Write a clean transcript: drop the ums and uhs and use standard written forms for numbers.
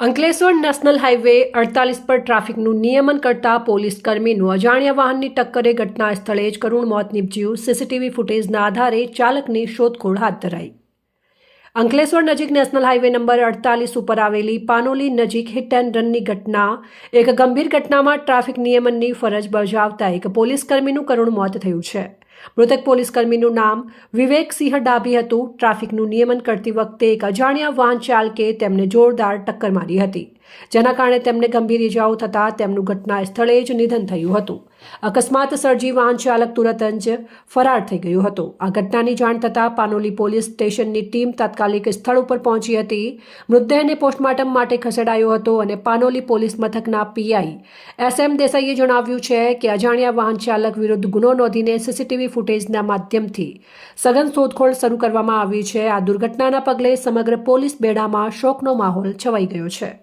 Ankleshwar national highway 48 પર ટ્રાફિકનું નિયમન કરતા પોલીસ કર્મીનું અજાણ્યા વાહનની ટક્કરે ઘટના સ્થળે જ કરુણ મોત નીપજ્યું। સીસીટીવી ફૂટેજના આધારે ચાલકની શોધખોળ હાથ ધરાઈ। અંકલેશ્વર નજીક નેશનલ હાઈવે નંબર 48 ઉપર આવેલી પાનોલી નજીક હિટ એન્ડ રનની ઘટના એક ગંભીર ઘટનામાં ટ્રાફિક નિયમનની ફરજ બજાવતા એક પોલીસ કર્મીનું કરુણ મોત થયું છે। મૃતક પોલીસ કર્મીનું નામ વિવેક સિંહ ડાભી હતું। ટ્રાફિકનું નિયમન કરતી વખતે એક અજાણ્યા વાહન ચાલકે તેમને જોરદાર ટક્કર મારી હતી, જેના કારણે તેમને ગંભીર ઇજાઓ થતાં તેમનું ઘટના સ્થળે જ નિધન થયું હતું। અકસ્માત સર્જી વાહન ચાલક તુરંત જ ફરાર થઈ ગયો હતો। આ ઘટનાની જાણ થતાં પાનોલી પોલીસ સ્ટેશનની ટીમ તાત્કાલિક સ્થળ ઉપર પહોંચી હતી। મૃતદેહને પોસ્ટમોર્ટમ માટે ખસેડાયો હતો અને પાનોલી પોલીસ મથકના પીઆઈ SM દેસાઈએ જણાવ્યું છે કે અજાણ્યા વાહન ચાલક વિરુદ્ધ ગુનો નોંધીને સીસીટીવી ફૂટેજના માધ્યમથી સઘન શોધખોળ શરૂ કરવામાં આવી છે। આ દુર્ઘટનાના પગલે સમગ્ર પોલીસ બેડામાં શોકનો માહોલ છવાઈ ગયો છે।